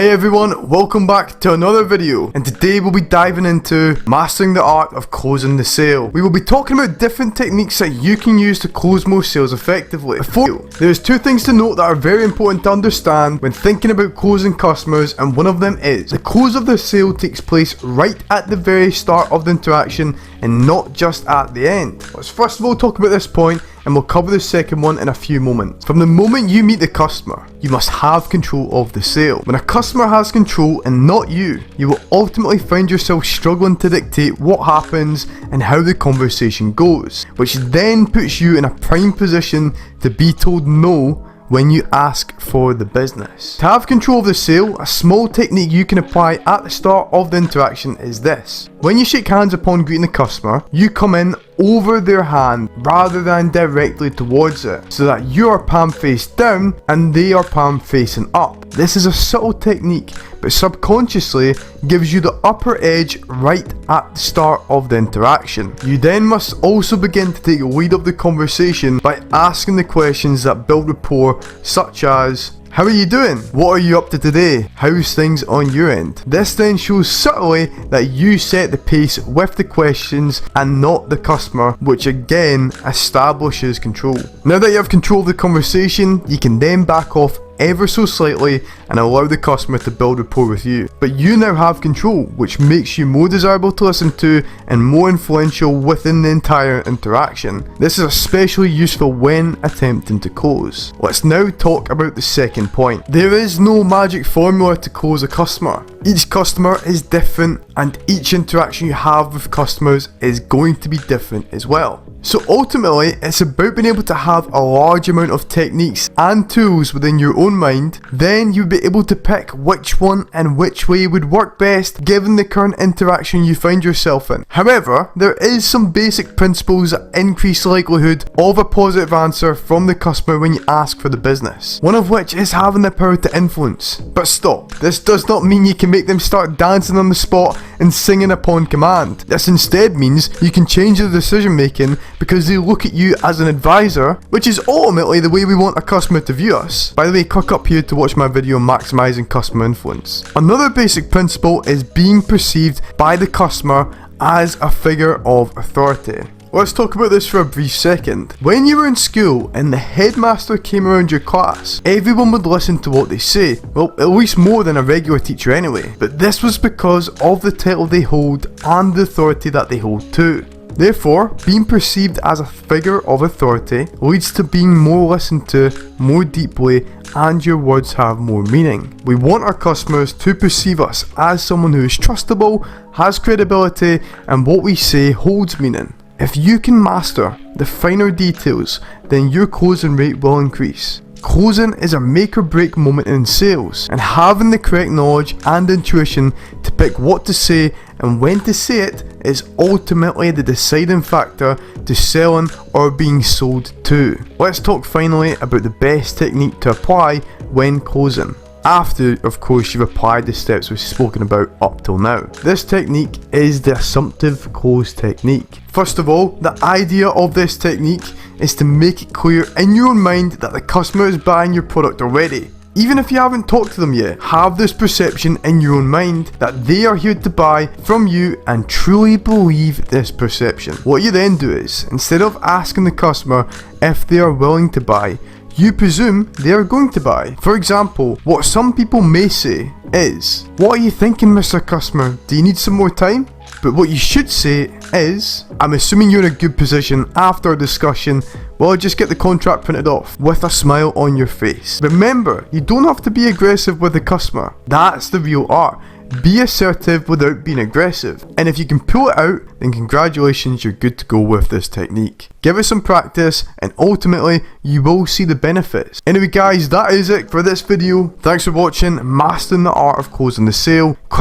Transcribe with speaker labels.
Speaker 1: Hey everyone, welcome back to another video, and today we'll be diving into mastering the art of closing the sale. We will be talking about different techniques that you can use to close more sales effectively. There's two things to note that are very important to understand when thinking about closing customers, and one of them is the close of the sale takes place right at the very start of the interaction and not just at the end. Let's first of all talk about this point, and we'll cover the second one in a few moments. From the moment you meet the customer, you must have control of the sale. When a customer has control and not you, you will ultimately find yourself struggling to dictate what happens and how the conversation goes, which then puts you in a prime position to be told no when you ask for the business. To have control of the sale, a small technique you can apply at the start of the interaction is this. When you shake hands upon greeting the customer, you come in over their hand rather than directly towards it, so that you are palm face down and they are palm facing up. This is a subtle technique, but subconsciously gives you the upper edge right at the start of the interaction. You then must also begin to take the lead of the conversation by asking the questions that build rapport, such as, how are you doing? What are you up to today? How's things on your end? This then shows subtly that you set the pace with the questions and not the customer, which again establishes control. Now that you have control of the conversation, you can then back off ever so slightly and allow the customer to build rapport with you. But you now have control, which makes you more desirable to listen to and more influential within the entire interaction. This is especially useful when attempting to close. Let's now talk about the second point. There is no magic formula to close a customer. Each customer is different, and each interaction you have with customers is going to be different as well. So ultimately, it's about being able to have a large amount of techniques and tools within your own mind. Then you'll be able to pick which one and which way would work best given the current interaction you find yourself in. However, there is some basic principles that increase the likelihood of a positive answer from the customer when you ask for the business. One of which is having the power to influence. But stop, this does not mean you can make them start dancing on the spot and singing upon command. This instead means you can change their decision making because they look at you as an advisor, which is ultimately the way we want a customer to view us. By the way, click up here to watch my video on maximizing customer influence. Another basic principle is being perceived by the customer as a figure of authority. Let's talk about this for a brief second. When you were in school and the headmaster came around your class, everyone would listen to what they say. Well, at least more than a regular teacher anyway. But this was because of the title they hold and the authority that they hold too. Therefore, being perceived as a figure of authority leads to being more listened to more deeply, and your words have more meaning. We want our customers to perceive us as someone who is trustable, has credibility, and what we say holds meaning. If you can master the finer details, then your closing rate will increase. Closing is a make or break moment in sales, and having the correct knowledge and intuition to pick what to say and when to say it is ultimately the deciding factor to selling or being sold to. Let's talk finally about the best technique to apply when closing. After, of course, you've applied the steps we've spoken about up till now. This technique is the assumptive close technique. First of all, the idea of this technique is to make it clear in your own mind that the customer is buying your product already. Even if you haven't talked to them yet, have this perception in your own mind that they are here to buy from you and truly believe this perception. What you then do is, instead of asking the customer if they are willing to buy, you presume they are going to buy. For example, what some people may say is, "What are you thinking, Mr. Customer? Do you need some more time?" But what you should say is, "I'm assuming you're in a good position after our discussion. Well, just get the contract printed off," with a smile on your face. Remember, you don't have to be aggressive with the customer. That's the real art. Be assertive without being aggressive. And if you can pull it out, then congratulations, you're good to go with this technique. Give it some practice and ultimately you will see the benefits. Anyway guys, that is it for this video. Thanks for watching Mastering the Art of Closing the Sale.